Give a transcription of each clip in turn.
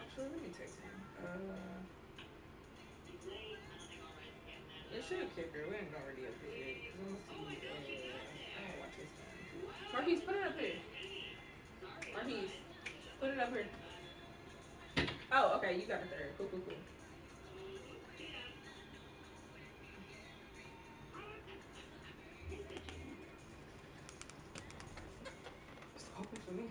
Actually, let me text him. It should have kicked her. We ain't gonna really up this yet. Cause I'm gonna see. I wanna watch his game. Marquise, put it up here. Marquise, put it up here. Oh, okay. You got it there. Cool, cool, cool. It's open for me.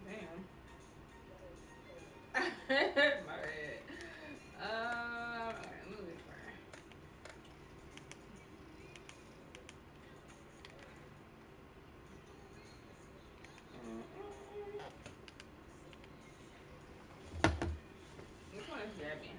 Damn. My bad. Okay, let me look for her. Which one is Gabby?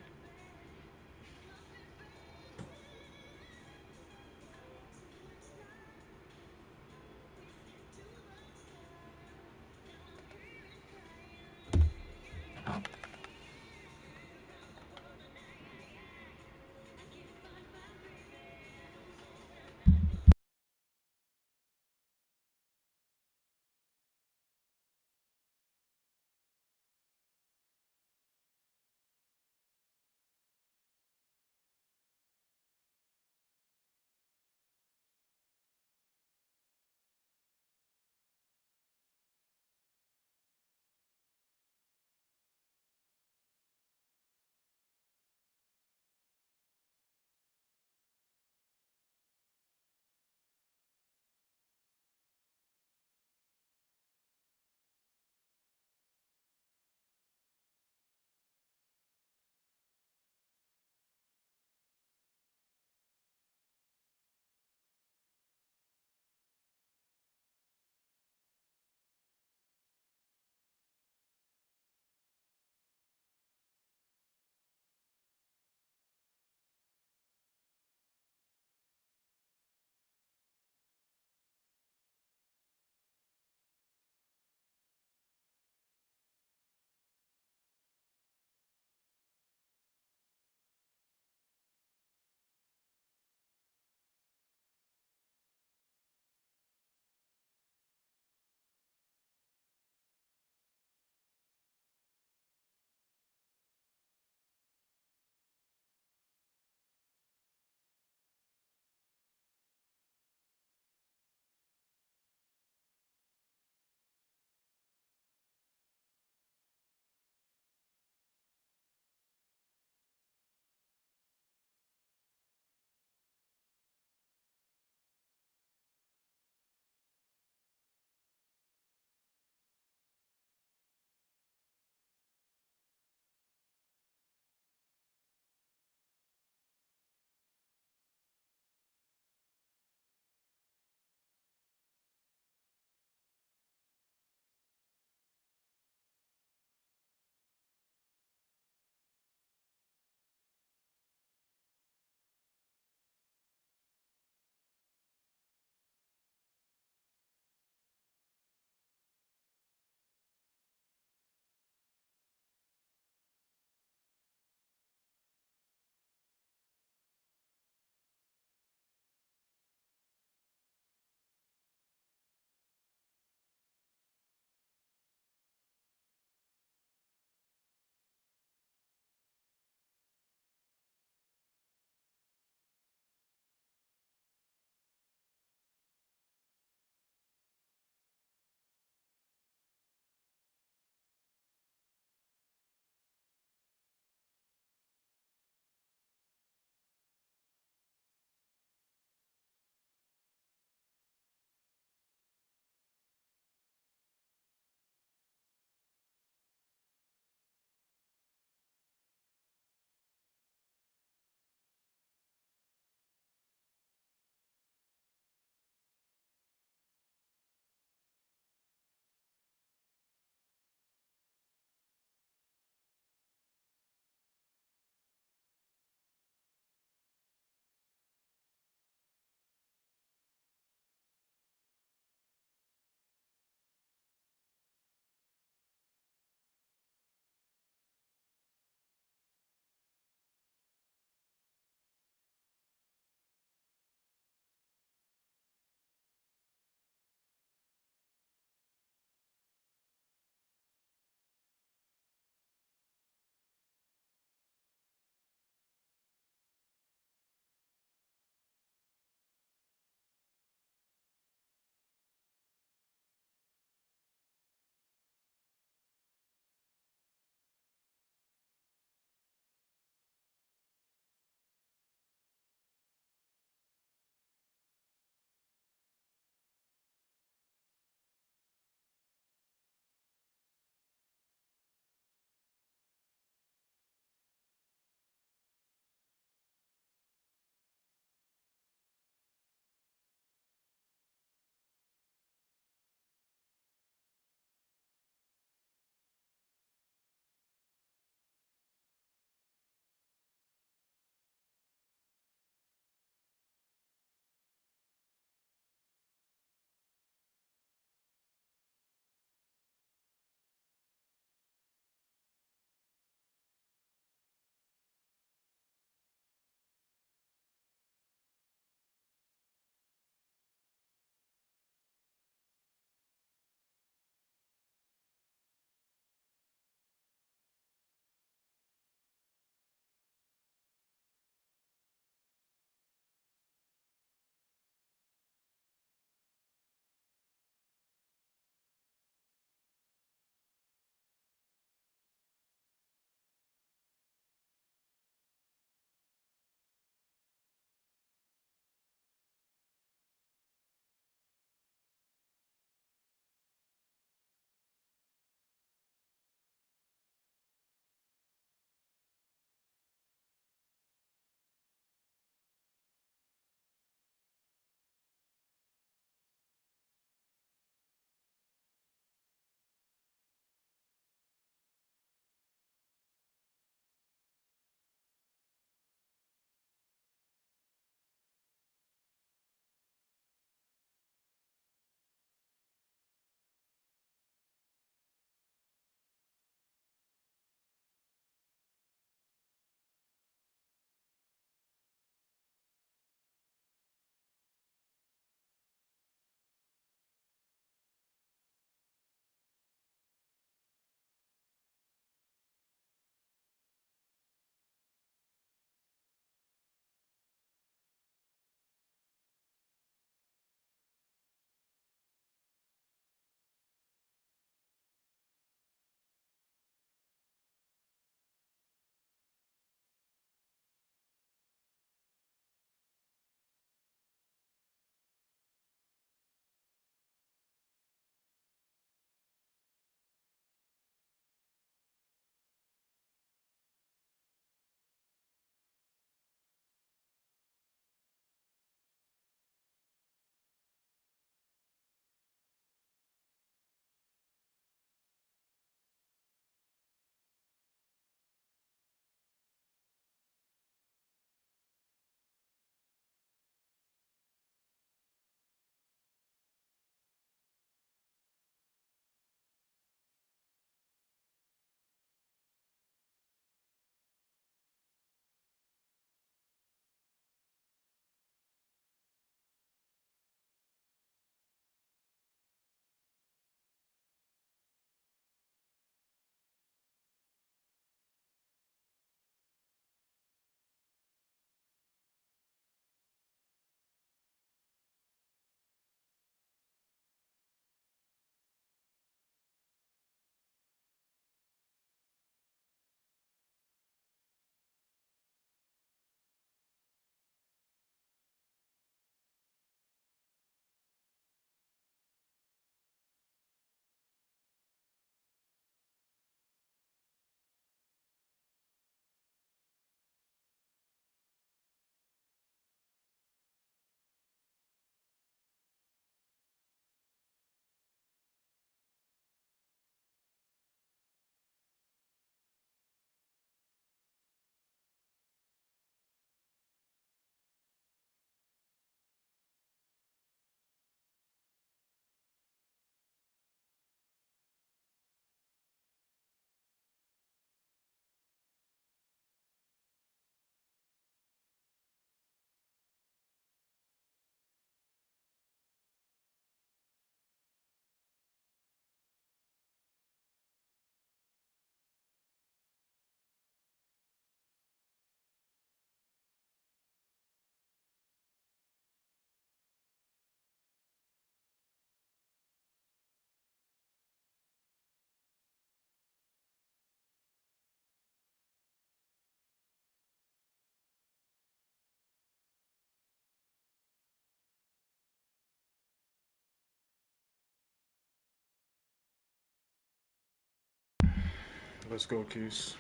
Let's go, Keys.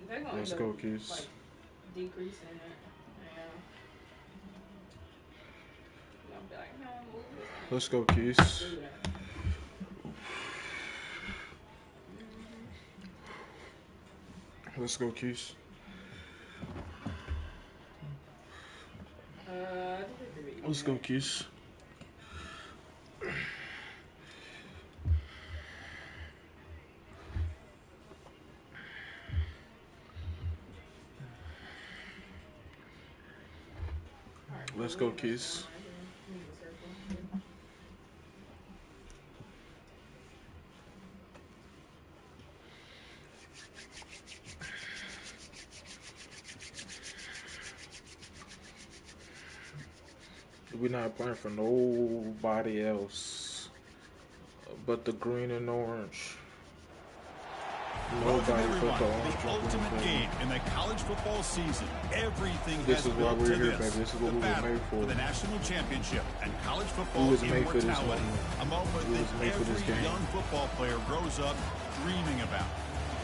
They're gonna Let's end go, up Keys. like decreasing it. Yeah. You're gonna be like, move this thing. Let's go, Keys. Do that. Let's go, Keys. Let's go, Keys. Let's go, Keys. We're not playing for nobody else but the green and orange. Welcome everyone to the ultimate game in the college football season. Everything has built to this. This is what we were made for. The national championship and college football immortality. A moment that every young football player grows up dreaming about.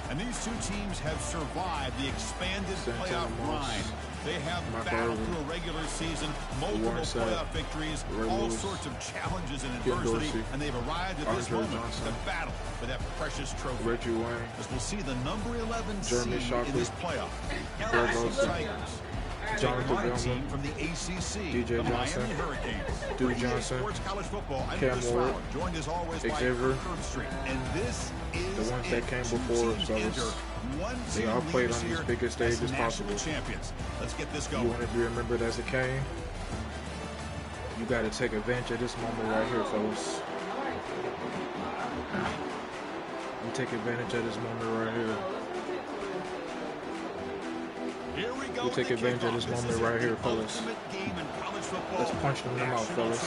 And these two teams have survived the expanded playoff grind. They have battled through a regular season, multiple playoff victories, all sorts of challenges and adversity, and they've arrived at this moment to battle for that precious trophy. As we'll see the number 11 seed in this playoff. Jonathan team from the ACC, DJ the Johnson, Miami Hurricanes. Duke Johnson, Sports College Football. I'm Cam Ward, joined as always Xavier, by and this is the ones that came before us, fellas. They all played on these biggest stages possible. Champions. Let's get this going. You want to be remembered as a king? You got to take advantage of this moment right here, fellas. You take advantage of this moment right here. Here we go. We take advantage of this moment right here, fellas. Let's punch them in the mouth, fellas.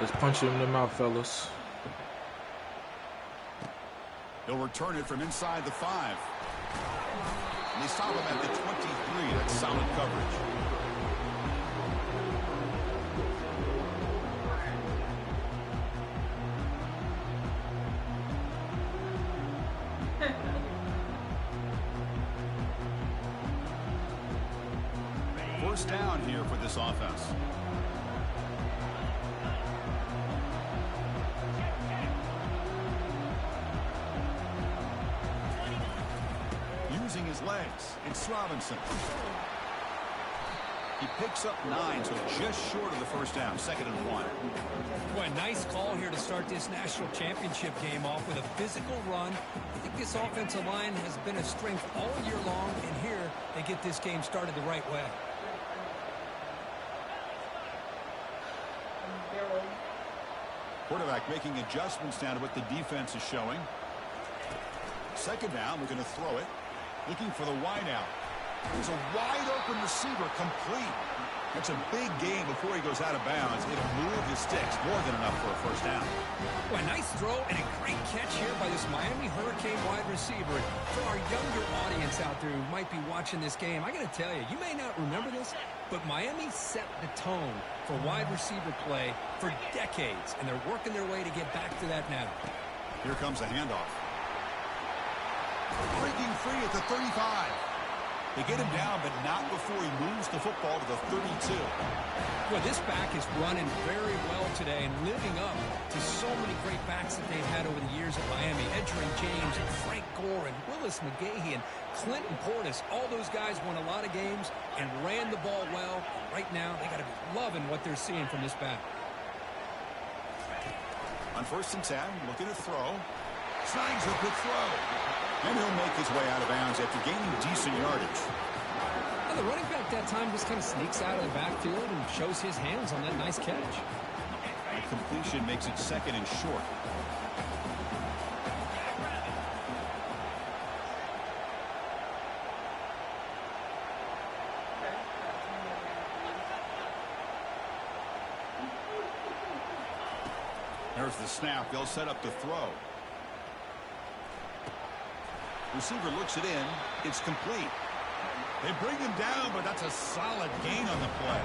Let's punch them in the mouth, fellas. He'll return it from inside the 5. And they stop him at the 23. That's solid coverage. First down here for this offense. Using his legs, it's Robinson. He picks up 9, so just short of the first down, 2nd and 1. Boy, nice call here to start this national championship game off with a physical run. I think this offensive line has been a strength all year long, and here they get this game started the right way. Quarterback making adjustments down to what the defense is showing. 2nd down, we're going to throw it. Looking for the wide out. There's a wide open receiver, complete. That's a big gain before he goes out of bounds. It'll move his sticks, more than enough for a first down. Well, a nice throw and a great catch here by this Miami Hurricane wide receiver. For our younger audience out there who might be watching this game, I got to tell you, you may not remember this, but Miami set the tone for wide receiver play for decades, and they're working their way to get back to that now. Here comes a handoff. Breaking free at the 35. They get him down, but not before he moves the football to the 32. Well, this back is running very well today and living up to so many great backs that they've had over the years at Miami. Edgerrin James and Frank Gore and Willis McGahee and Clinton Portis. All those guys won a lot of games and ran the ball well. Right now, they got to be loving what they're seeing from this back. On 1st and 10, looking to throw. Signs a good throw. And he'll make his way out of bounds after gaining decent yardage. And the running back that time just kind of sneaks out of the backfield and shows his hands on that nice catch. The completion makes it 2nd and short. There's the snap. They'll set up the throw. Receiver looks it in. It's complete. They bring him down, but that's a solid gain on the play.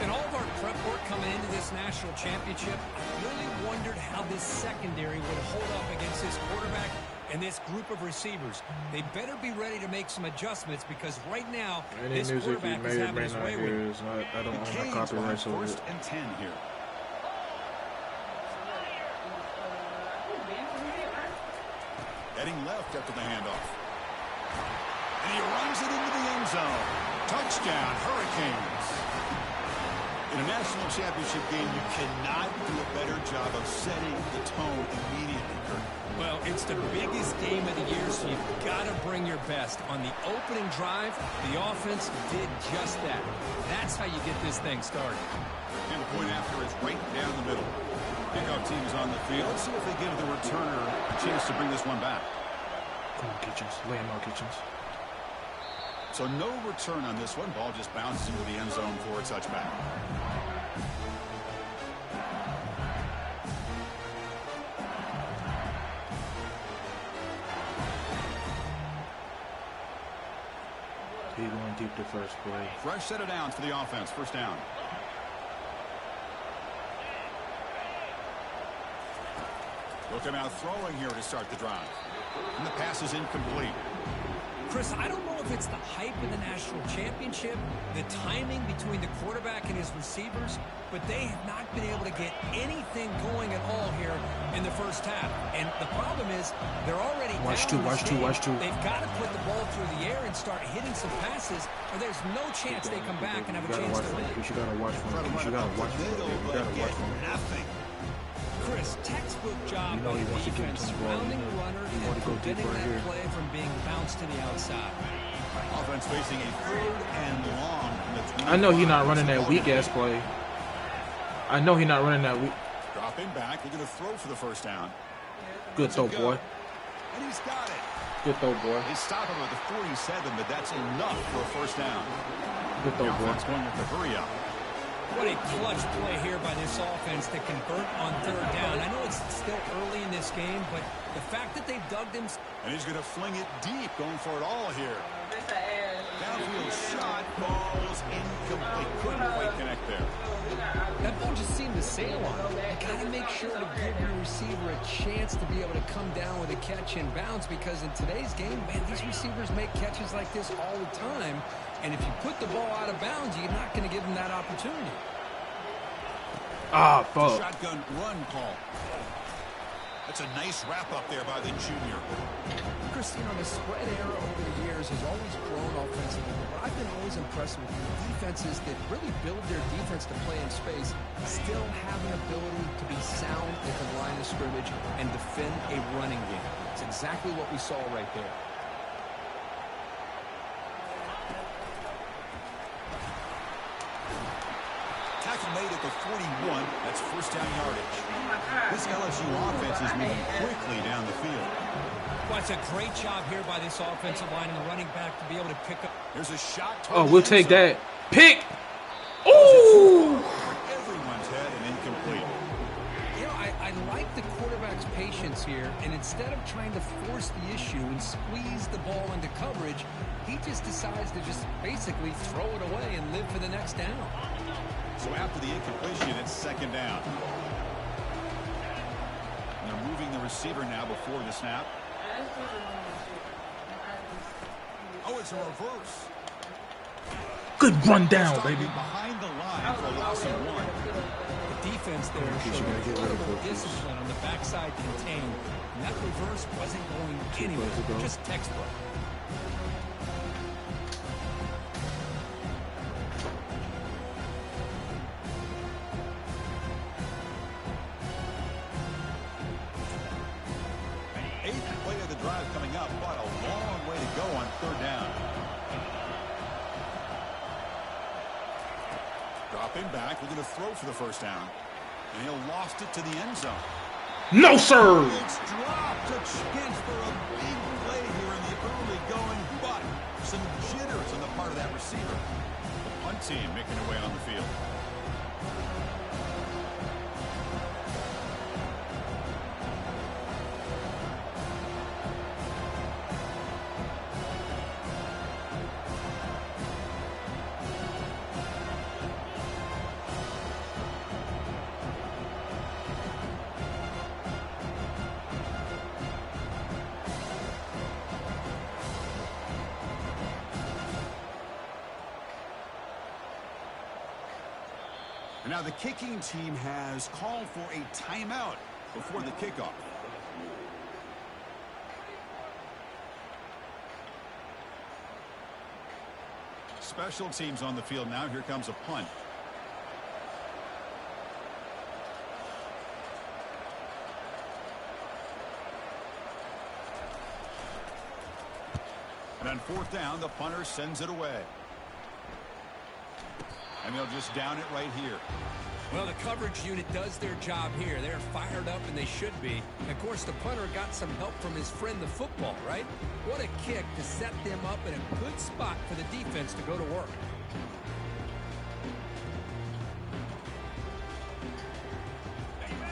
In all of our prep work coming into this national championship, I really wondered how this secondary would hold up against this quarterback. and this group of receivers, they better be ready to make some adjustments because right now, any this music you quarterback may is or having may his not way hear with is not, I don't own the copyrights of it. First and 10 here. Heading left after the handoff. And he runs it into the end zone. Touchdown, Hurricanes. In a national championship game, you cannot do a better job of setting the tone immediately, Kurt. Well, it's the biggest game of the year, so you've got to bring your best. On the opening drive, the offense did just that. That's how you get this thing started. And the point after is right down the middle. Kickoff team is on the field. Let's see if they give the returner a chance to bring this one back. Come on, Kitchens. Lay him out, Kitchens. So no return on this one. Ball just bounces into the end zone for a touchback. He going deep the first play. Fresh set of downs for the offense. First down. Looking out throwing here to start the drive. And the pass is incomplete. Chris, I don't know if it's the hype of the national championship, the timing between the quarterback and his receivers, but they have not been able to get anything going at all here in the first half. And the problem is they're already Watch down two. They've got to put the ball through the air and start hitting some passes, or there's no chance they come back and have a chance to win. You gotta watch for him. You gotta watch for him. You gotta watch for him. Nothing. Chris, textbook job You know by he the wants to get defense, to the ball. surrounding the runner He and wants to go deep preventing right that here. play from being bounced to the outside. Offense facing a 3rd and long. I know he's not running that weak ass play. I know he's not running that weak. Dropping back. They're going to throw for the first down. Good throw, boy. And he's got it. Good throw, boy. They stop him at the 47, but that's enough for a first down. Good throw, boy. Offense going with the hurry up. What a clutch play here by this offense to convert on 3rd down. I know it's still early in this game, but the fact that they've dug them... And he's going to fling it deep, going for it all here. Downfield shot, ball's incomplete. Couldn't quite connect there. That ball just seemed to sail on. You got to make sure to give your receiver a chance to be able to come down with a catch and bounce, because in today's game, man, these receivers make catches like this all the time. And if you put the ball out of bounds, you're not going to give them that opportunity. Ah, fuck. Shotgun run call. That's a nice wrap up there by the junior. Chris, you know, the spread era over the years has always grown offensively, but I've been always impressed with the defenses that really build their defense to play in space, still have an ability to be sound at the line of scrimmage and defend a running game. It's exactly what we saw right there. Tackle made at the 41. That's first down yardage. This LSU offense is moving quickly down the field. Well, it's a great job here by this offensive line and the running back to be able to pick up. There's a shot. Oh, we'll take that. Pick. Ooh. Everyone's head and incomplete. You know, I like the quarterback's patience here, and instead of trying to force the issue and squeeze the ball into coverage, he just decides to just basically throw it away and live for the next down. So after the incompletion, it's second down. And they're moving the receiver now before the snap. Oh, it's a reverse. Good run down, baby. Behind the line for a loss of 1. The defense there showed incredible discipline on the backside contained, and that reverse wasn't going anywhere, just textbook. Coming up, but a long way to go on 3rd down. Dropping back, we're going to throw for the first down. And he'll lost it to the end zone. No, sir. It's dropped. A chance for a big play here in the early going, but some jitters on the part of that receiver. The punt team making their way on the field. And now the kicking team has called for a timeout before the kickoff. Special teams on the field now. Here comes a punt. And on fourth down, the punter sends it away. And they'll just down it right here. Well, the coverage unit does their job here. They're fired up, and they should be. And of course, the punter got some help from his friend, the football, right? What a kick to set them up in a good spot for the defense to go to work.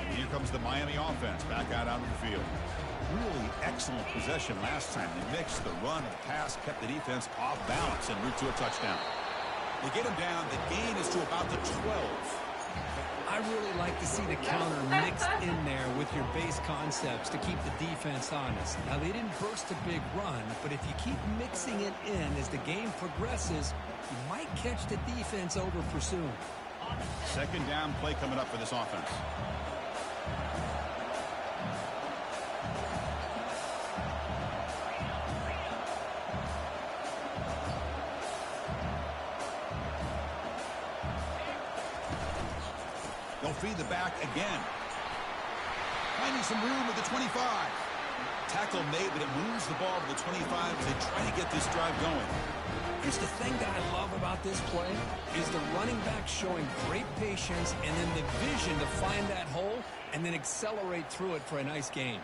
And here comes the Miami offense back out onto the field. Really excellent possession last time. They mixed the run and the pass, kept the defense off balance en route to a touchdown. They get him down. The gain is to about the 12. I really like to see the counter mixed in there with your base concepts to keep the defense honest. Now, they didn't burst a big run, but if you keep mixing it in as the game progresses, you might catch the defense over pursuing. Second down play coming up for this offense. They'll feed the back again. Finding some room at the 25. Tackle made, but it moves the ball to the 25 as they try to get this drive going. Here's the thing that I love about this play is the running back showing great patience and then the vision to find that hole and then accelerate through it for a nice gain.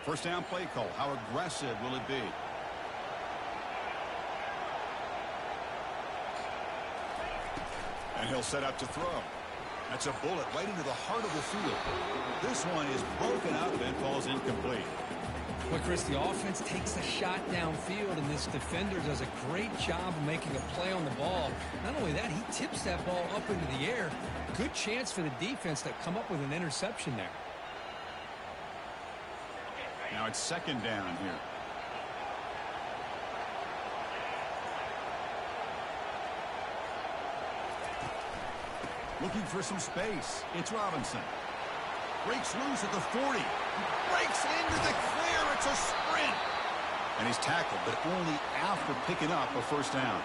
First down play call. How aggressive will it be? And he'll set up to throw. That's a bullet right into the heart of the field. This one is broken up and falls incomplete. Well, Chris, the offense takes a shot downfield, and this defender does a great job of making a play on the ball. Not only that, he tips that ball up into the air. Good chance for the defense to come up with an interception there. Now it's second down here. Looking for some space. It's Robinson. Breaks loose at the 40. Breaks into the clear. It's a sprint. And he's tackled, but only after picking up a first down.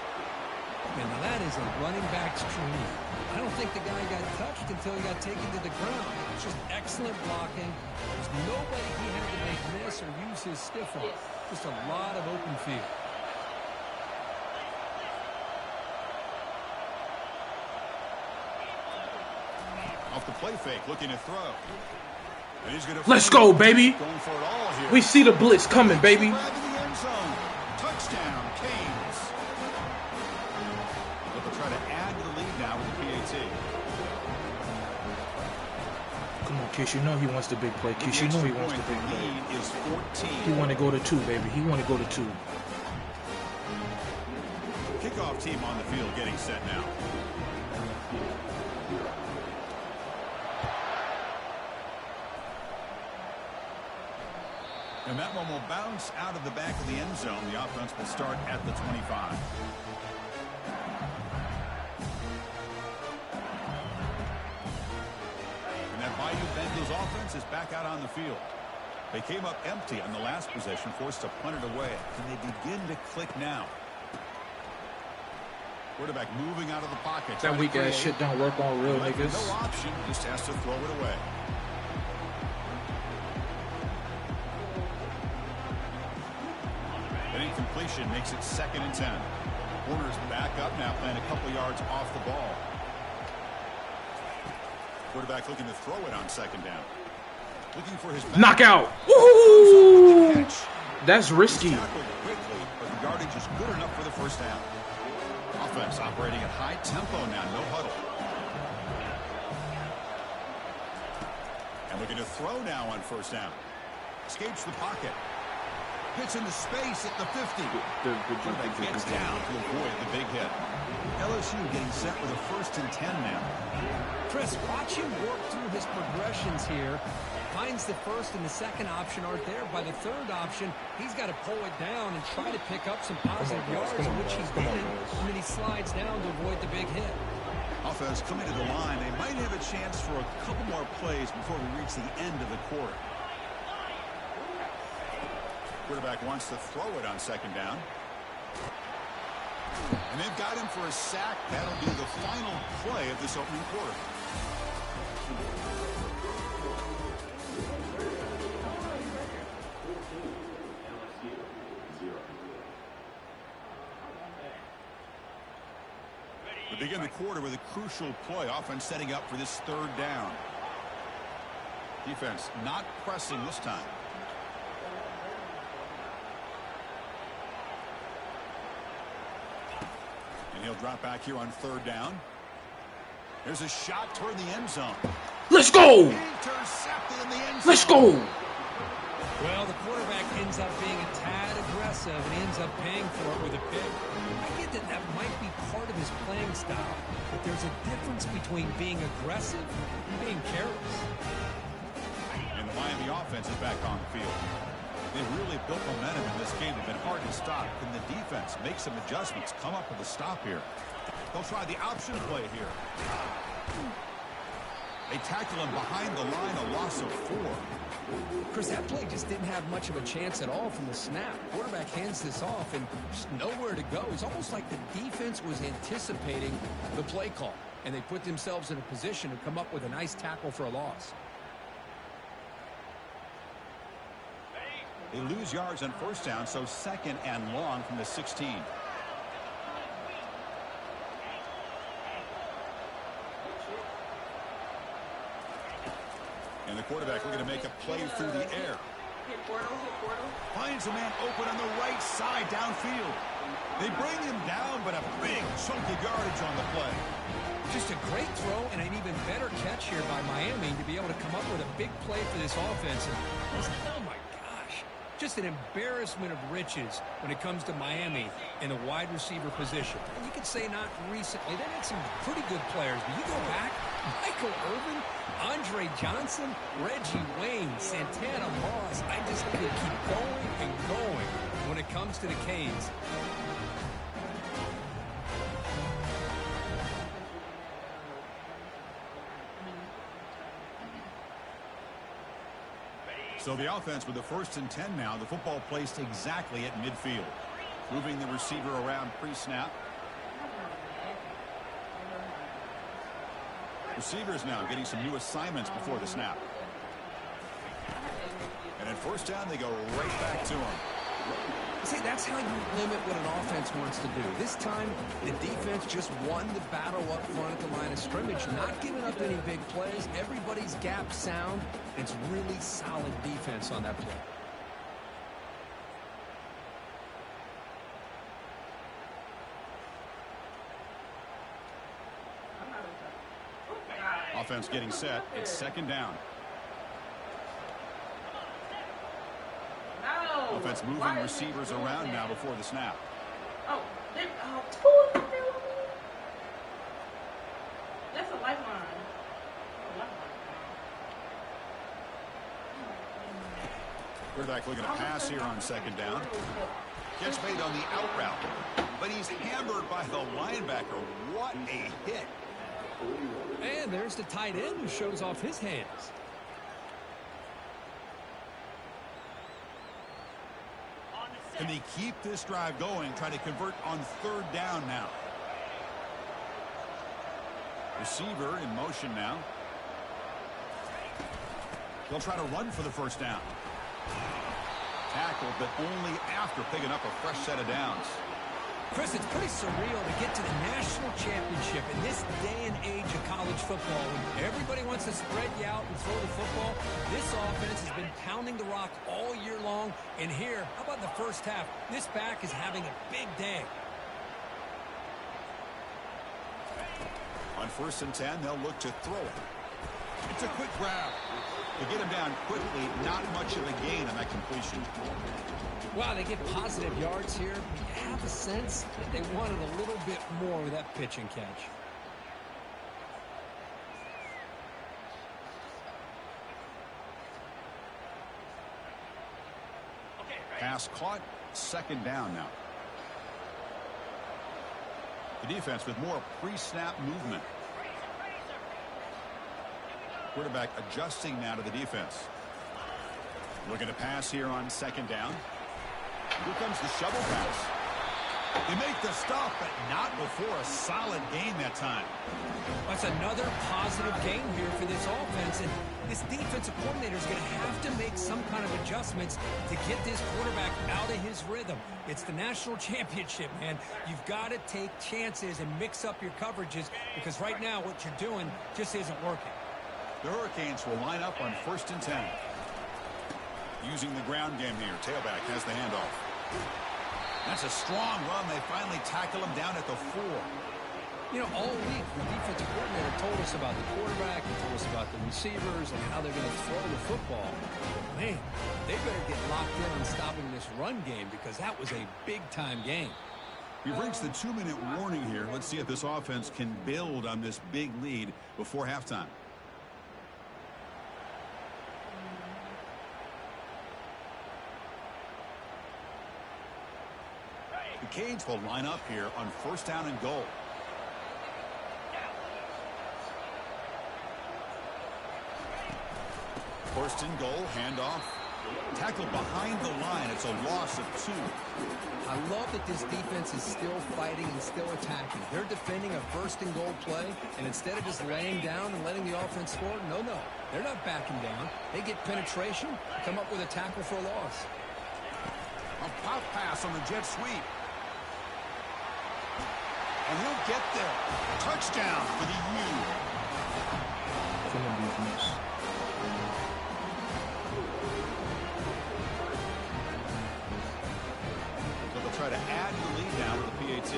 And that is a running back's dream. I don't think the guy got touched until he got taken to the ground. It's just excellent blocking. There's nobody he had to make miss or use his stiff arm. Just a lot of open field. Off the play fake, looking to throw. And he's gonna Let's go, baby. Going for it all here. We see the blitz coming, baby. Grab in the end zone. Touchdown, Canes. They'll try to add to the lead now with the PAT. Come on, Kish. You know he wants the big play. Kish, you know he wants the big play. Lead is 14. He want to go to 2, baby. He want to go to 2. Kickoff team on the field getting set now. And that one will bounce out of the back of the end zone. The offense will start at the 25. And that Bayou Bengals offense is back out on the field. They came up empty on the last possession, forced to punt it away. And they begin to click now. Quarterback moving out of the pocket. That weak ass shit don't work on real niggas. No option, just has to throw it away. Incompletion makes it 2nd and 10. Warner's back up now, playing a couple yards off the ball. Quarterback looking to throw it on 2nd down. Looking for his knockout. Woo! That's risky. Tackled quickly, but the yardage is good enough for the first down. Offense operating at high tempo now, no huddle. And looking to throw now on 1st down. Escapes the pocket. Gets into space at the 50. Quarterback gets down to avoid the big hit. LSU getting set with a 1st and 10 now. Chris, watch him work through his progressions here. Finds the first and the second option aren't there. By the third option, he's got to pull it down and try to pick up some positive yards, which he's done, and then he slides down to avoid the big hit. Offense coming to the line. They might have a chance for a couple more plays before we reach the end of the quarter. Quarterback wants to throw it on 2nd down. And they've got him for a sack. That'll be the final play of this opening quarter. We begin the quarter with a crucial play. Offense setting up for this 3rd down. Defense not pressing this time. And he'll drop back here on 3rd down. There's a shot toward the end zone. Let's go! Intercepted in the end zone. Let's go! Well, the quarterback ends up being a tad aggressive and ends up paying for it with a pick. I get that that might be part of his playing style, but there's a difference between being aggressive and being careless. And the Miami offense is back on the field. They've really built momentum in this game. They've been hard to stop. Can the defense make some adjustments, come up with a stop here? They'll try the option play here. They tackle him behind the line, a loss of 4. Chris, that play just didn't have much of a chance at all from the snap. Quarterback hands this off and just nowhere to go. It's almost like the defense was anticipating the play call, and they put themselves in a position to come up with a nice tackle for a loss. They lose yards on 1st down, so 2nd and long from the 16. And the quarterback looking to make a play through the air. Hit portal. Finds a man open on the right side downfield. They bring him down, but a big chunk of yardage on the play. Just a great throw and an even better catch here by Miami to be able to come up with a big play for this offense. And oh my gosh, just an embarrassment of riches when it comes to Miami in the wide receiver position. And you could say not recently. They had some pretty good players, but you go back, Michael Irvin, Andre Johnson, Reggie Wayne, Santana Moss. I just could keep going and going when it comes to the Canes. So the offense with the 1st and 10 now. The football placed exactly at midfield. Moving the receiver around pre-snap. Receivers now getting some new assignments before the snap. And at 1st down, they go right back to him. See, that's how you limit what an offense wants to do. This time, the defense just won the battle up front at the line of scrimmage, not giving up any big plays. Everybody's gap sound. It's really solid defense on that play. Offense getting set. It's 2nd down. No. Offense moving receivers around now before the snap. That's a lifeline. Quarterback looking to pass here on 2nd down. Catch made on the out route, but he's hammered by the linebacker. What a hit. And there's the tight end who shows off his hands. Can they keep this drive going, try to convert on 3rd down now? Receiver in motion now. They'll try to run for the 1st down. Tackled, but only after picking up a fresh set of downs. Chris, it's pretty surreal to get to the national championship in this day and age of college football when everybody wants to spread you out and throw the football. This offense has been pounding the rock all year long. And here, how about the 1st half? This back is having a big day. On 1st and 10, they'll look to throw it. It's a quick grab. To get him down quickly, not much of a gain on that completion. Wow, they get positive yards here. You have a sense that they wanted a little bit more with that pitch and catch. Pass caught, second down now. The defense with more pre-snap movement. Quarterback adjusting now to the defense. Looking to pass here on second down. Here comes the shovel pass. They make the stop, but not before a solid gain that time. That's another positive game here for this offense, and this defensive coordinator is going to have to make some kind of adjustments to get this quarterback out of his rhythm. It's the national championship, man. You've got to take chances and mix up your coverages, because right now what you're doing just isn't working. The Hurricanes will line up on 1st and 10. Using the ground game here. Tailback has the handoff. That's a strong run. They finally tackle him down at the 4. You know, all week, the defensive coordinator told us about the quarterback, he told us about the receivers and how they're going to throw the football. Man, they better get locked in on stopping this run game, because that was a big-time game. We've reached the 2-minute warning here. Let's see if this offense can build on this big lead before halftime. The Canes will line up here on 1st down and goal. First and goal, handoff. Tackled behind the line. It's a loss of 2. I love that this defense is still fighting and still attacking. They're defending a 1st and goal play, and instead of just laying down and letting the offense score, no. They're not backing down. They get penetration, come up with a tackle for a loss. A pop pass on the jet sweep. And he'll get there. Touchdown for the U. So they'll try to add the lead now with the PAT.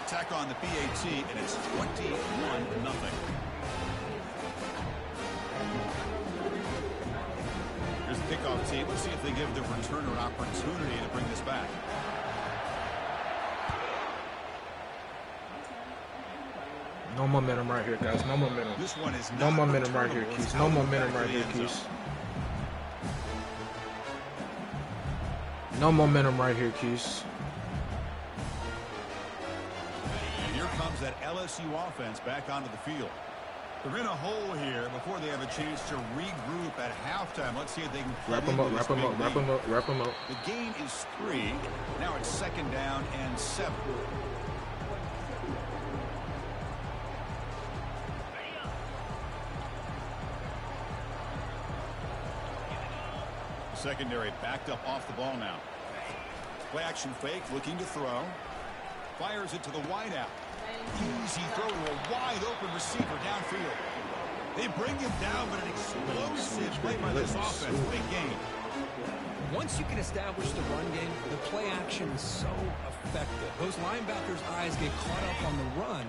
Attack on the PAT, and it's 21-0. Here's the kickoff team. Let's see if they give the returner an opportunity to bring this back. No momentum right here, guys. No momentum. This one is no momentum right here, Keys. No momentum right here, Keys. No momentum right here, Keys. And here comes that LSU offense back onto the field. They're in a hole here before they have a chance to regroup at halftime. Let's see if they can wrap them up, wrap them up, wrap them up, wrap them up. The gain is 3. Now it's 2nd down and 7. Secondary backed up off the ball now. Play action fake, looking to throw. Fires it to the wideout. Easy throw to a wide open receiver downfield. They bring him down, but an explosive play by this offense. Big gain. Once you can establish the run game, the play action is so effective. Those linebackers' eyes get caught up on the run.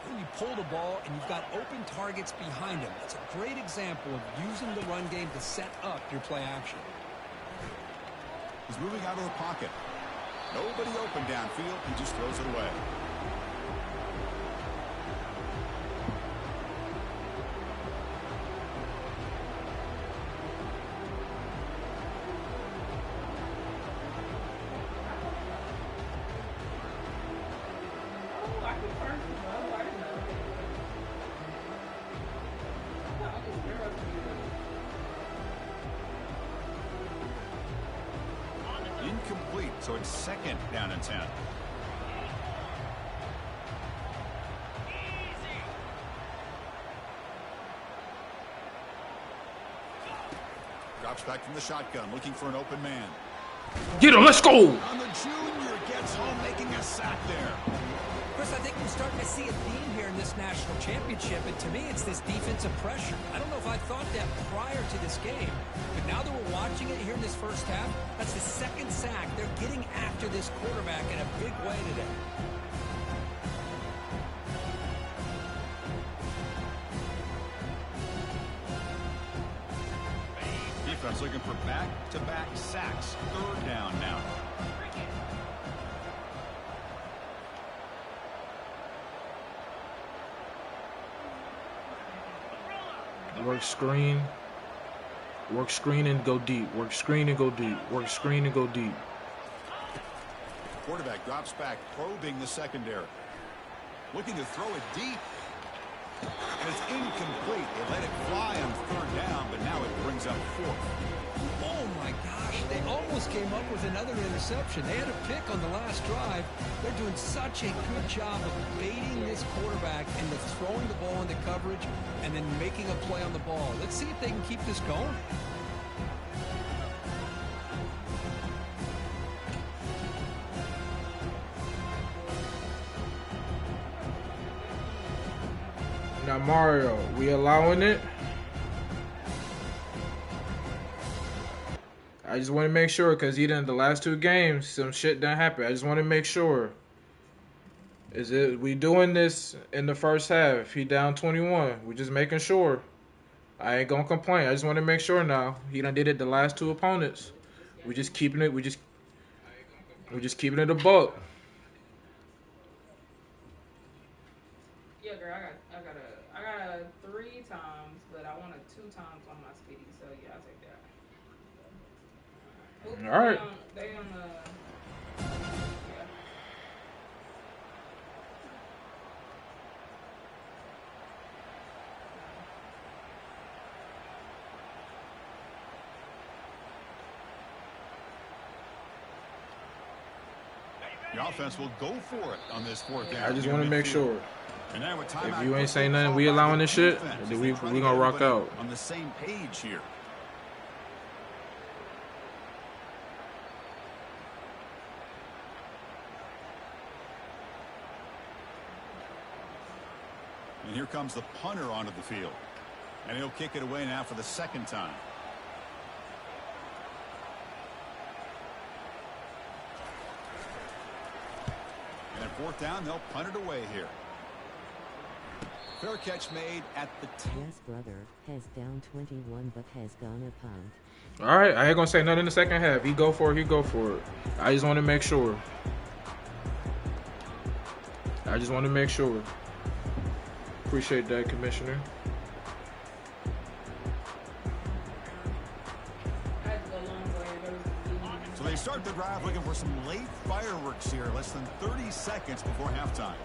Then you pull the ball, and you've got open targets behind him. It's a great example of using the run game to set up your play action. He's moving out of the pocket. Nobody open downfield. He just throws it away. Incomplete, so it's 2nd down and 10. Drops back from the shotgun, looking for an open man. Get him, let's go! On the junior, gets home, making a sack there. Chris, I think we're starting to see a theme here in this national championship, and to me, it's this defensive pressure. I don't know if I thought that prior to this game, but now that we're watching it here in this first half, that's the 2nd sack. They're getting after this quarterback in a big way today. defense looking for back-to-back sacks. Third down now. Work screen. Work screen and go deep. Work screen and go deep. Work screen and go deep. Quarterback drops back, probing the secondary. Looking to throw it deep. And it's incomplete. They let it fly on third down, but now it brings up fourth. Oh, my gosh. They almost came up with another interception. They had a pick on the last drive. They're doing such a good job of baiting this quarterback into throwing the ball into coverage and then making a play on the ball. Let's see if they can keep this going. Now, Mario, we allowing it? I just want to make sure, because he done the last two games, some shit done happen. I just want to make sure. We doing this in the first half? He down 21. We just making sure. I ain't gonna complain. I just want to make sure now. He done did it the last two opponents. We just keeping it. We just keeping it a buck. Yeah, girl, I got a 3 times, but I want a 2 times on my speedy. So yeah, I'll take that. Oops, All right. They on the. The offense will go for it on this fourth down. I just want to make sure. And now with If you ain't saying nothing, we allowing this shit, then we gonna rock out. On the same page here. And here comes the punter onto the field. And he'll kick it away now for the second time. And at fourth down, they'll punt it away here. Fair catch made at the Yes, brother, has down 21 but has gone a punt. All right, I ain't gonna say nothing in the second half. He go for it. I just want to make sure. Appreciate that, Commissioner. So they start the drive looking for some late fireworks here. Less than 30 seconds before halftime.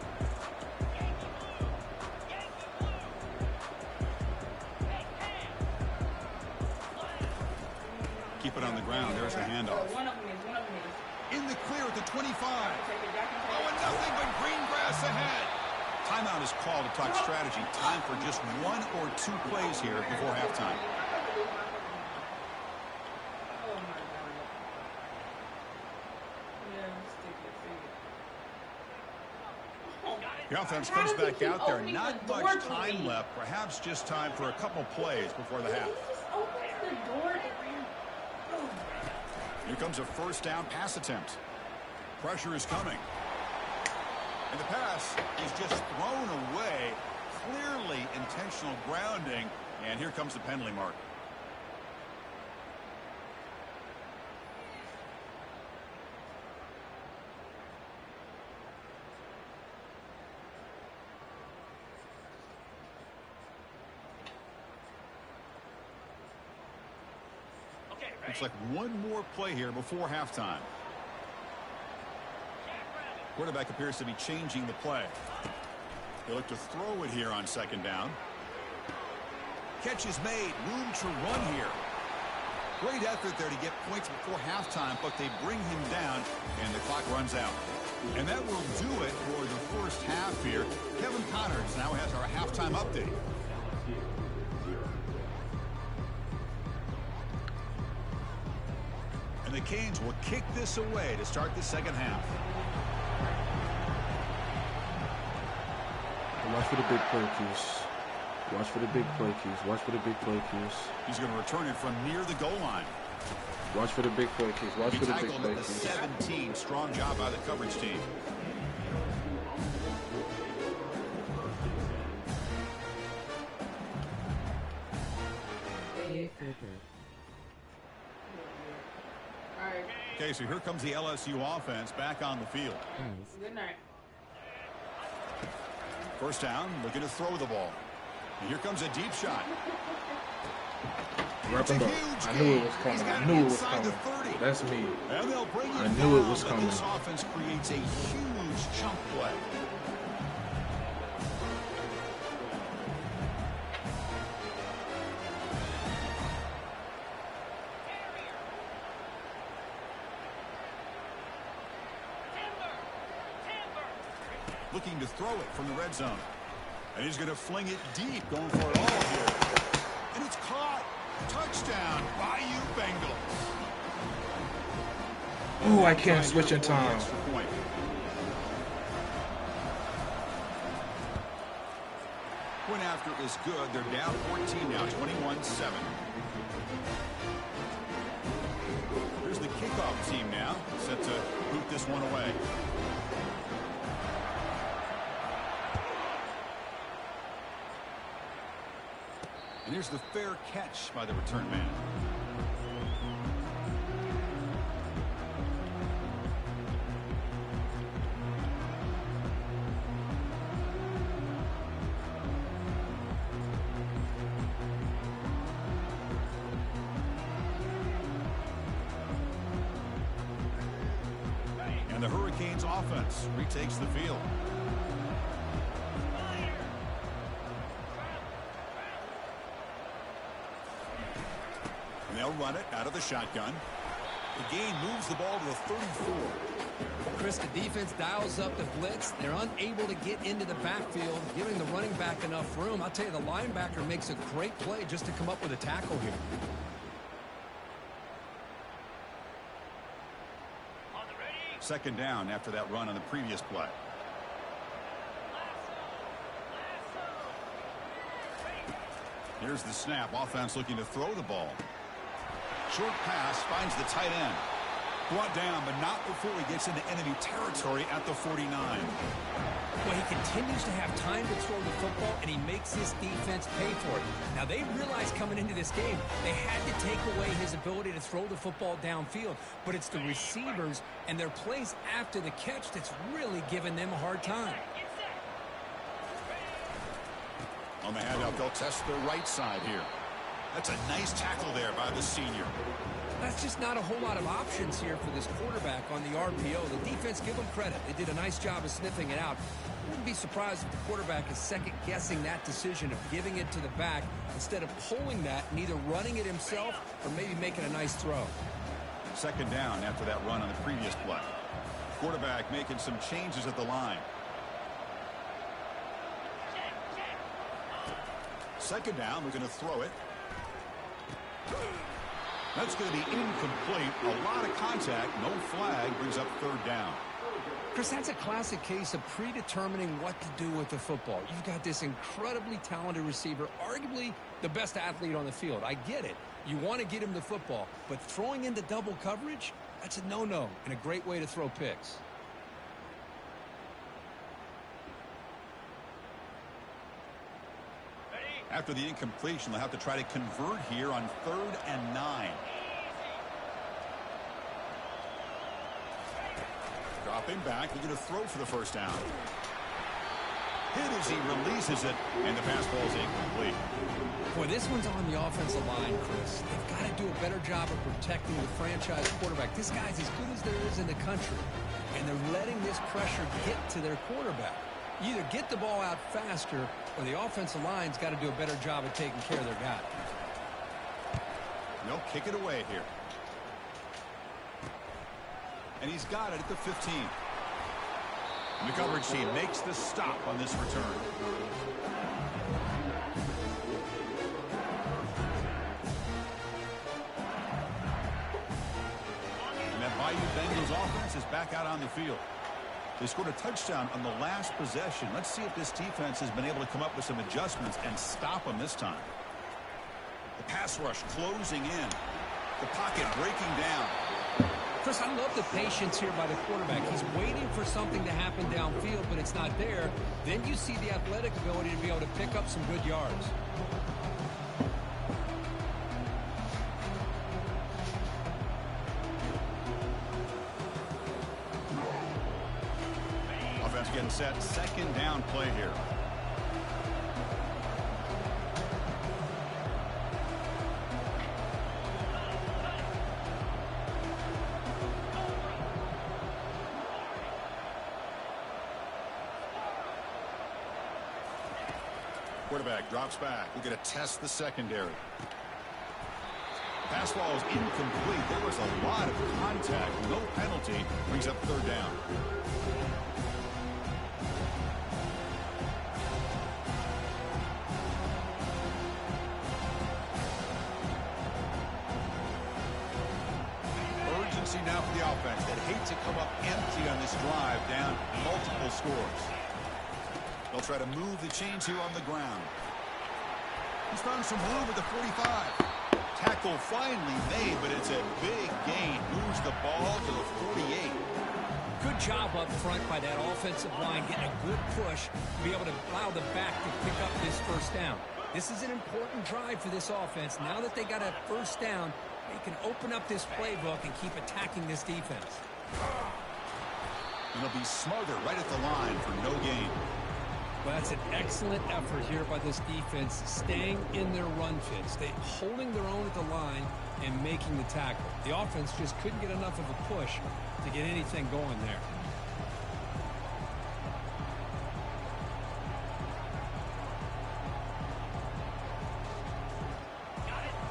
Keep it on the ground. There's the handoff. In the clear at the 25. Oh, and nothing but green grass ahead. Timeout is called to talk strategy. Time for just 1 or 2 plays here before halftime. The offense comes back out there. Not much time left. Perhaps just time for a couple plays before the half. Here comes a first down pass attempt. Pressure is coming. And the pass is just thrown away. Clearly intentional grounding. And here comes the penalty mark. Looks like one more play here before halftime. Quarterback appears to be changing the play. They look to throw it here on second down. Catch is made. Room to run here. Great effort there to get points before halftime, but they bring him down, and the clock runs out. And that will do it for the first half here. Kevin Connors now has our halftime update. And the Canes will kick this away to start the second half. Watch for the big play keys. Watch for the big play keys. Watch for the big play keys. He's going to return it from near the goal line. Watch for the big play keys. Watch for the big play keys. 17. Strong job by the coverage team. Okay, so here comes the LSU offense back on the field. Eyes. Good night. First down, looking to throw the ball. And here comes a deep shot. Wrap it up. I knew it was coming. I knew it was coming. That's me. And they'll bring it I knew it was down, coming. This offense creates a huge chunk play. Looking to throw it from the red zone. And he's going to fling it deep, going for it all here. And it's caught. Touchdown, Bayou Bengals. Oh, I can't switch in time. Point after is good. They're down 14 now, 21-7. Here's the kickoff team now, set to boot this one away. And here's the fair catch by the return man. And the Hurricanes offense retakes the field. And they'll run it out of the shotgun. The gain moves the ball to the 34. Chris, the defense dials up the blitz. They're unable to get into the backfield, giving the running back enough room. I'll tell you, the linebacker makes a great play just to come up with a tackle here. Second down after that run on the previous play. Here's the snap. Offense looking to throw the ball. Short pass finds the tight end. Brought down, but not before he gets into enemy territory at the 49. Well, he continues to have time to throw the football, and he makes his defense pay for it. Now, they realized coming into this game, they had to take away his ability to throw the football downfield. But it's the receivers and their plays after the catch that's really giving them a hard time. On the handout, they'll test the right side here. That's a nice tackle there by the senior. That's just not a whole lot of options here for this quarterback on the RPO. The defense, give them credit. They did a nice job of sniffing it out. I wouldn't be surprised if the quarterback is second-guessing that decision of giving it to the back instead of pulling that and either running it himself or maybe making a nice throw. Second down after that run on the previous play. Quarterback making some changes at the line. Second down, we're going to throw it. That's going to be incomplete. A lot of contact. No flag. Brings up third down. Chris, that's a classic case of predetermining what to do with the football. You've got this incredibly talented receiver, arguably the best athlete on the field. I get it. You want to get him the football, but throwing into double coverage, that's a no-no and a great way to throw picks. After the incompletion, they'll have to try to convert here on 3rd and 9. Dropping back, they're going to throw for the first down. Hit as he releases it, and the pass ball is incomplete. Boy, this one's on the offensive line, Chris. They've got to do a better job of protecting the franchise quarterback. This guy's as good as there is in the country, and they're letting this pressure get to their quarterback. You either get the ball out faster, or the offensive line's got to do a better job of taking care of their guy. They'll kick it away here. And he's got it at the 15. And the coverage team makes the stop on this return. And that Bayou Bengals offense is back out on the field. They scored a touchdown on the last possession. Let's see if this defense has been able to come up with some adjustments and stop them this time. The pass rush closing in. The pocket breaking down. Chris, I love the patience here by the quarterback. He's waiting for something to happen downfield, but it's not there. Then you see the athletic ability to be able to pick up some good yards. getting set. Second down play here. Quarterback drops back. We're going to test the secondary. Pass ball is incomplete. There was a lot of contact. No penalty. Brings up third down. Urgency now for the offense that hate to come up empty on this drive, down multiple scores. They'll try to move the chains here on the ground. He's found some room at the 45. Tackle finally made, but it's a big gain. Moves the ball to the 48. Good job up front by that offensive line, getting a good push to be able to allow the back to pick up this first down. This is an important drive for this offense. Now that they got a first down, they can open up this playbook and keep attacking this defense. And they'll be smarter right at the line for no gain. Well, that's an excellent effort here by this defense, staying in their run fits, holding their own at the line and making the tackle. The offense just couldn't get enough of a push to get anything going there.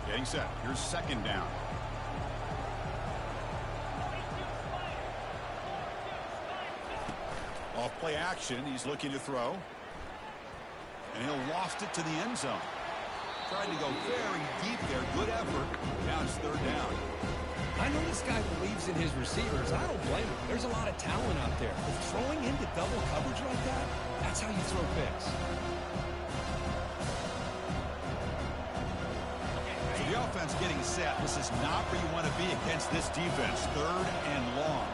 Getting set. Here's second down. Off play action. He's looking to throw. And he'll loft it to the end zone. Tried to go very deep there. Good effort. Now it's third down. I know this guy believes in his receivers. I don't blame him. There's a lot of talent out there. But throwing into double coverage like that, that's how you throw picks. So the offense getting set. This is not where you want to be against this defense. Third and long.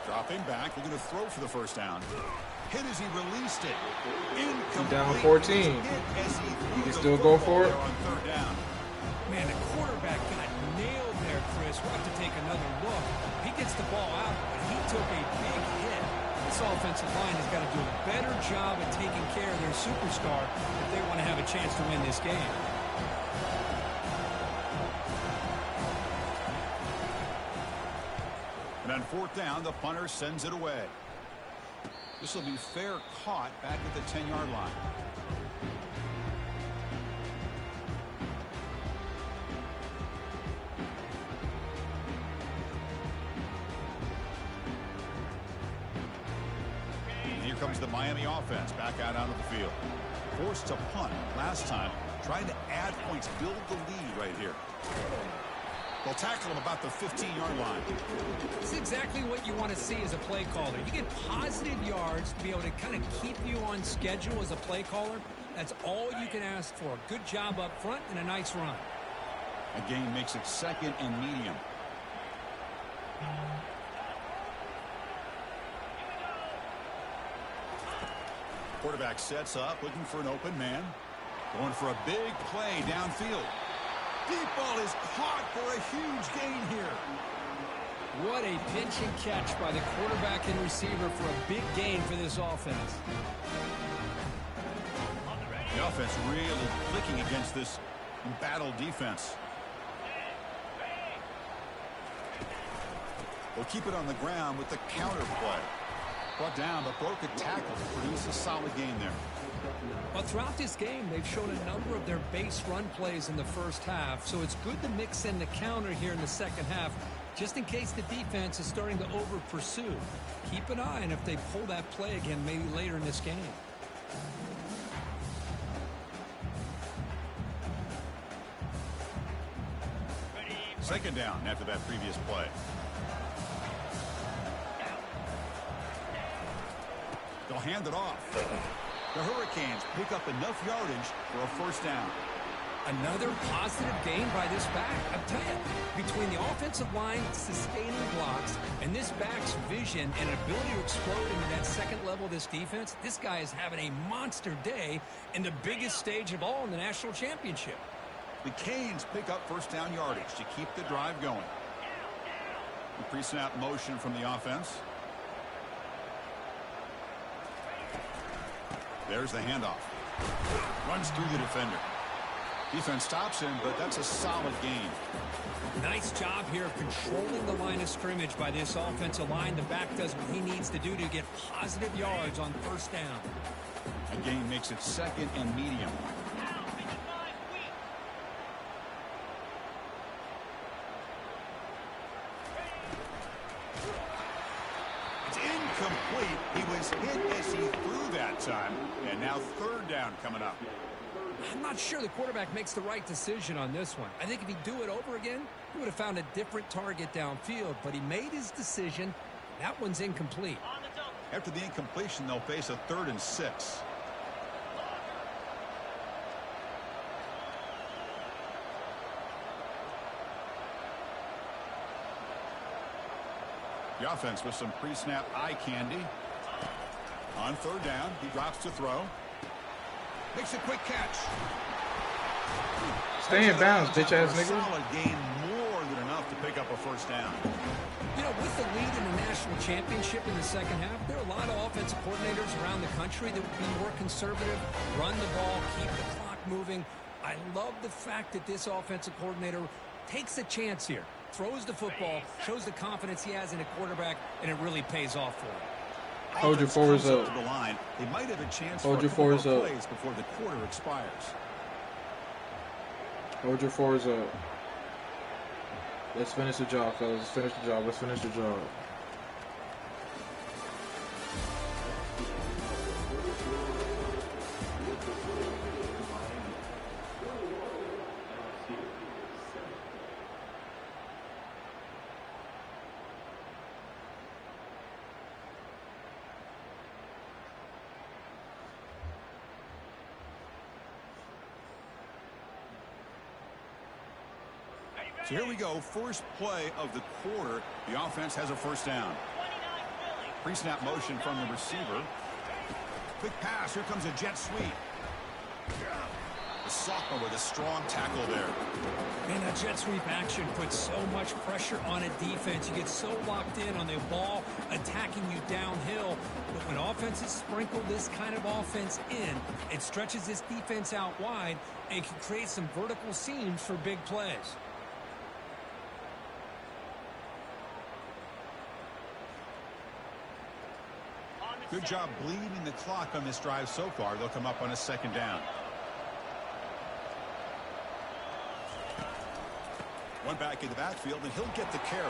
Dropping back. We're going to throw for the first down. Hit as he released it. He's down 14. You can still go for it. On third down. Man, the quarterback got nailed there, Chris. We'll have to take another look. He gets the ball out, but he took a big hit. This offensive line has got to do a better job at taking care of their superstar if they want to have a chance to win this game. And on fourth down, the punter sends it away. This will be fair caught back at the 10-yard line. And here comes the Miami offense back out onto the field. Forced to punt last time. Trying to add points, build the lead right here. They'll tackle him about the 15-yard line. This is exactly what you want to see as a play caller. You get positive yards to be able to kind of keep you on schedule as a play caller. That's all you can ask for. Good job up front and a nice run. A gain makes it second and medium. Quarterback sets up, looking for an open man. Going for a big play downfield. Deep ball is caught for a huge gain here. What a pinch and catch by the quarterback and receiver for a big gain for this offense. The offense really clicking against this embattled defense. They'll keep it on the ground with the counter play. Brought down, but broke a tackle to produce a solid gain there. But throughout this game, they've shown a number of their base run plays in the first half, so it's good to mix in the counter here in the second half, just in case the defense is starting to over-pursue. Keep an eye on if they pull that play again maybe later in this game. Second down after that previous play. They'll hand it off. The Hurricanes pick up enough yardage for a first down. Another positive gain by this back. I'll tell you, between the offensive line sustaining blocks and this back's vision and ability to explode into that second level of this defense, this guy is having a monster day in the biggest stage of all in the national championship. The Canes pick up first down yardage to keep the drive going. Pre-snap motion from the offense. There's the handoff. Runs through the defender. Defense stops him, but that's a solid gain. Nice job here of controlling the line of scrimmage by this offensive line. The back does what he needs to do to get positive yards on first down. A gain makes it 2nd and medium. It's incomplete. He was hit as he threw that time. And now 3rd down coming up. I'm not sure the quarterback makes the right decision on this one. I think if he'd do it over again, he would have found a different target downfield. But he made his decision. That one's incomplete. After the incompletion, they'll face a 3rd and 6. The offense with some pre-snap eye candy. On 3rd down, he drops to throw. Makes a quick catch. Stay in bounds, bitch ass nigga. Solid gain, more than enough to pick up a 1st down. You know, with the lead in the national championship in the second half, there are a lot of offensive coordinators around the country that would be more conservative, run the ball, keep the clock moving. I love the fact that this offensive coordinator takes a chance here, throws the football, shows the confidence he has in a quarterback, and it really pays off for him. Hold your forwards up. To the line. They might have a chance Hold for your a couple forwards of up. plays before the quarter expires. Hold your forwards up. Let's finish the job, fellas. Let's finish the job. Let's finish the job. So here we go. First play of the quarter. The offense has a 1st down. Pre-snap motion from the receiver. Quick pass. Here comes a jet sweep. The sophomore with a strong tackle there. Man, that jet sweep action puts so much pressure on a defense. You get so locked in on the ball attacking you downhill. But when offenses sprinkle this kind of offense in, it stretches this defense out wide and can create some vertical seams for big plays. Good job bleeding the clock on this drive so far. They'll come up on a 2nd down. One back in the backfield, and he'll get the carry.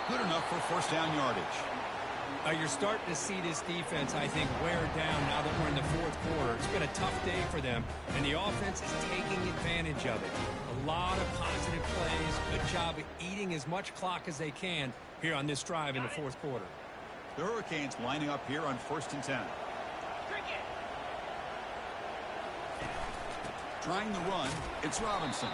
Good enough for 1st down yardage. You're starting to see this defense, I think, wear down now that we're in the 4th quarter. It's been a tough day for them, and the offense is taking advantage of it. A lot of positive plays. Good job of eating as much clock as they can here on this drive in the 4th quarter. The Hurricanes lining up here on 1st and 10. Trying the run, it's Robinson.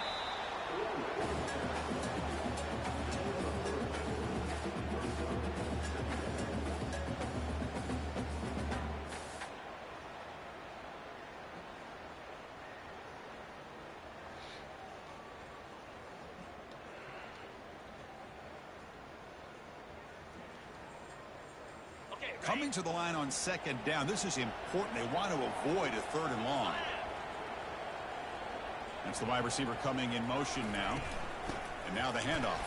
Coming to the line on 2nd down. This is important. They want to avoid a 3rd and long. That's the wide receiver coming in motion now. And now the handoff.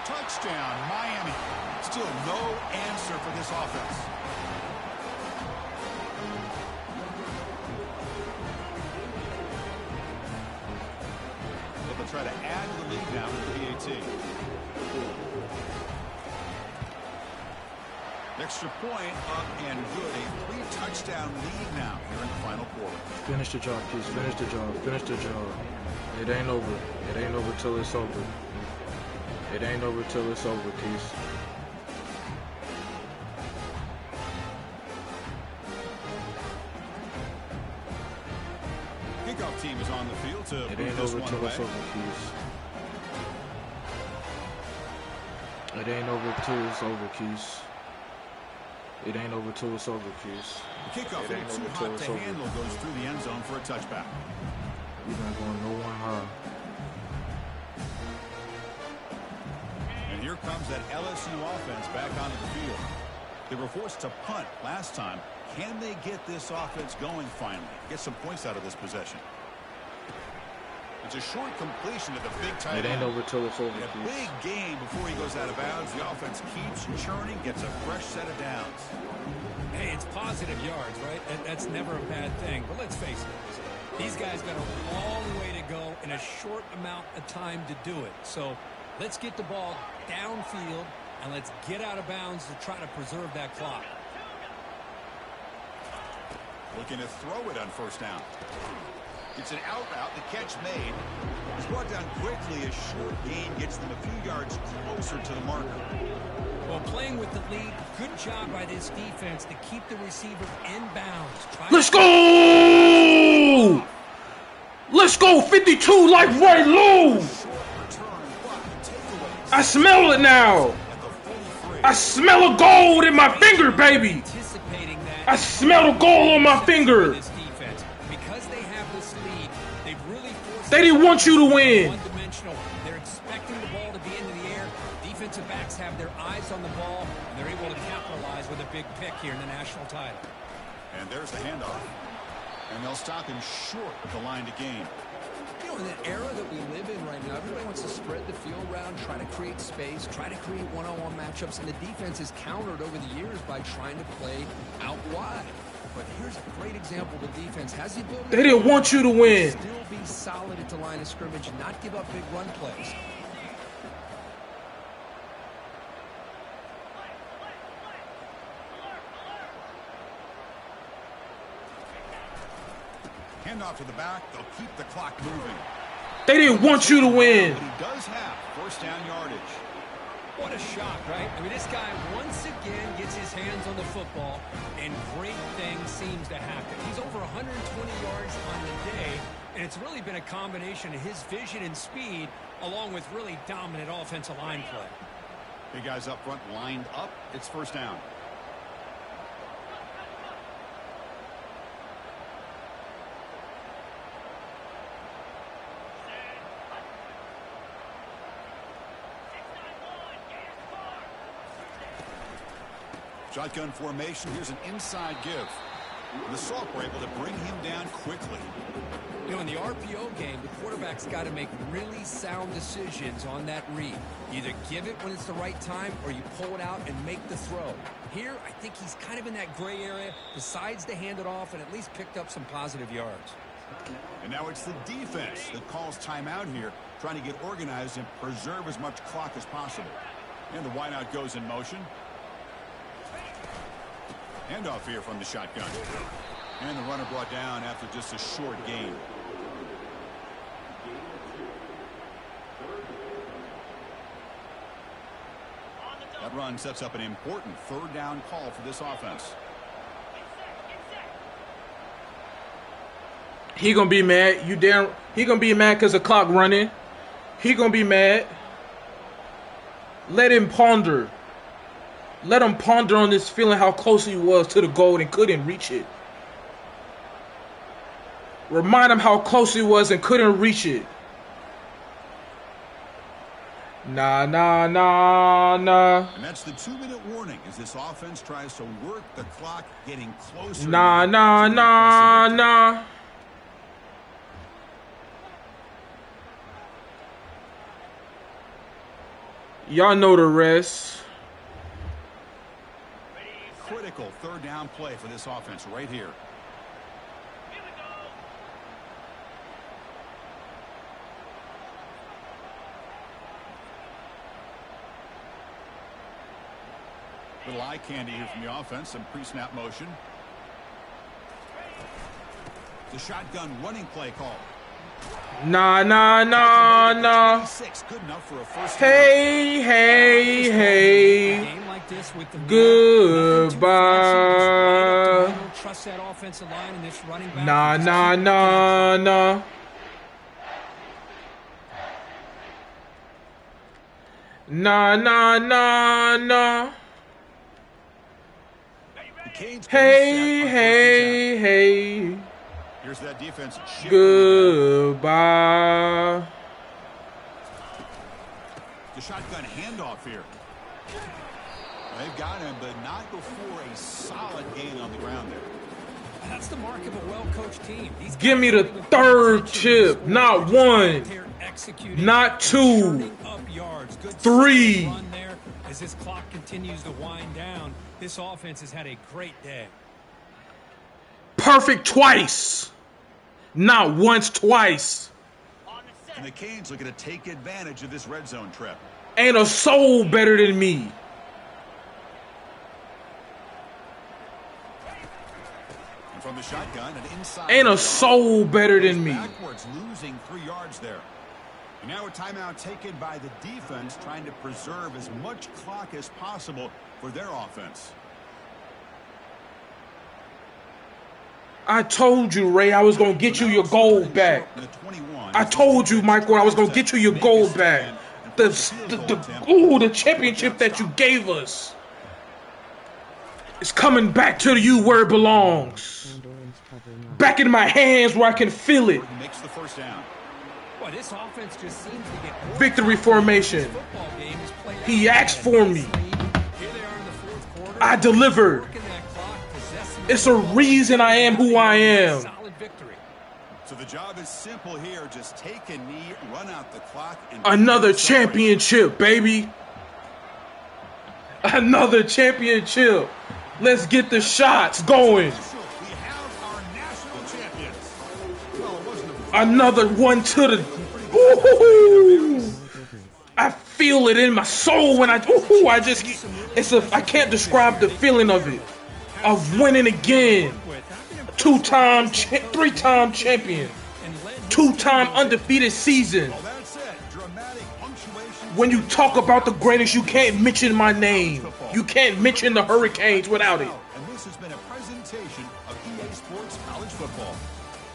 Touchdown, Miami. Still no answer for this offense. They'll try to add to the lead now with the PAT. Extra point up and good. A 3-touchdown lead now here in the final quarter. Finish the job, please. Finish the job. Finish the job. It ain't over. It ain't over till it's over. It ain't over till it's over, Keith. Kickoff team is on the field to It move ain't this over one till away. it's over, Keith. It ain't over till it's over, Keith. It ain't over till it's over, Keith. The kickoff It ain't too over till hot it's to over. handle, goes through the end zone for a touchback. We're not going no one high. And here comes that LSU offense back onto the field. They were forced to punt last time. Can they get this offense going finally? Get some points out of this possession. It's a short completion to the big tight end. It ain't over till it's over. A big game before he goes out of bounds. The offense keeps churning, gets a fresh set of downs. Hey, it's positive yards, right? That's never a bad thing. But let's face it, these guys got a long way to go in a short amount of time to do it. So let's get the ball downfield, and let's get out of bounds to try to preserve that clock. Looking to throw it on first down. It's an out route. The catch made. It's brought down quickly. A short gain gets them a few yards closer to the marker. Well, playing with the lead, good job by this defense to keep the receiver in bounds. Let's go! Let's go 52 like Ray Lou! I smell it now! I smell a gold in my finger, baby! I smell the gold on my finger! They didn't want you to win! They're expecting the ball to be into the air. Defensive backs have their eyes on the ball, and they're able to capitalize with a big pick here in the national title. And there's the handoff. And they'll stop him short of the line to gain. You know, in the era that we live in right now, everybody wants to spread the field around, try to create space, try to create one-on-one matchups, and the defense is countered over the years by trying to play out wide. But here's a great example. The defense has the ability. They didn't want you to win. Still be solid at the line of scrimmage, not give up big run plays. Handoff to the back. They'll keep the clock moving. They didn't want you to win. But he does have first down yardage. What a shock, right? I mean, this guy once again gets his hands on the football, and great things seems to happen. He's over 120 yards on the day, and it's really been a combination of his vision and speed, along with really dominant offensive line play. Big guys up front lined up. It's first down. Shotgun formation. Here's an inside give. And the Salk were able to bring him down quickly. You know, in the RPO game, the quarterback's got to make really sound decisions on that read. Either give it when it's the right time, or you pull it out and make the throw. Here, I think he's kind of in that gray area, decides to hand it off, and at least picked up some positive yards. And now it's the defense that calls timeout here, trying to get organized and preserve as much clock as possible. And the wideout goes in motion. Handoff here from the shotgun. And the runner brought down after just a short gain. That run sets up an important third down call for this offense. He gonna be mad. He gonna be mad because the clock running. He gonna be mad. Let him ponder. Let him ponder on this feeling how close he was to the goal and couldn't reach it. Remind him how close he was and couldn't reach it. Nah. And that's the 2-minute warning as this offense tries to work the clock, getting closer. Nah. Y'all know the rest. Critical third down play for this offense right here. Little eye candy here from the offense. Some pre-snap motion. The shotgun running play call. Nah. Good enough for a first Hey. Goodbye. Trust that offensive line and this running back. Nah. Hey. Here's that defense. Goodbye. The shotgun handoff here. They've got him, but not before a solid gain on the ground there. That's the mark of a well-coached team. Give me the third chip, not one, not two, three. As this clock continues to wind down, this offense has had a great day. Perfect twice, not once, twice. And the Canes looking to take advantage of this red zone trip. Ain't a soul better than me. And from the shotgun and inside. Ain't a soul better than me. Backwards, losing 3 yards there. And now a timeout taken by the defense, trying to preserve as much clock as possible for their offense. I told you, Ray, I was going to get you your gold back. I told you, Michael, I was going to get you your gold back. The championship that you gave us. It's coming back to you where it belongs. Back in my hands where I can feel it. Makes the first down. Boy, this offense just seems to get Victory formation. He asked for me. I delivered. It's a reason I am who I am. So the job is simple here. Just take a knee, run out the clock. And another championship, baby. Another championship. Let's get the shots going. We have our national champions. Well, it wasn't another one to the. Ooh, I feel it in my soul when I. Ooh, I just. I can't describe the feeling of it. Of winning again. 2-time, 3-time champion. 2-time undefeated season. When you talk about the greatest, you can't mention my name. You can't mention the Hurricanes without it. And this has been a presentation of EA Sports College Football.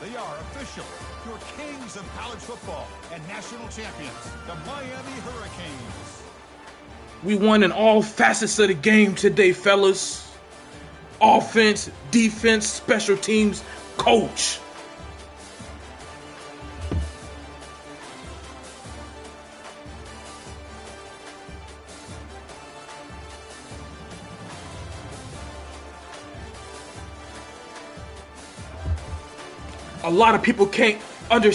They are official, your kings of college football and national champions, the Miami Hurricanes. We won in all facets of the game today, fellas. Offense, defense, special teams, coach. A lot of people can't understand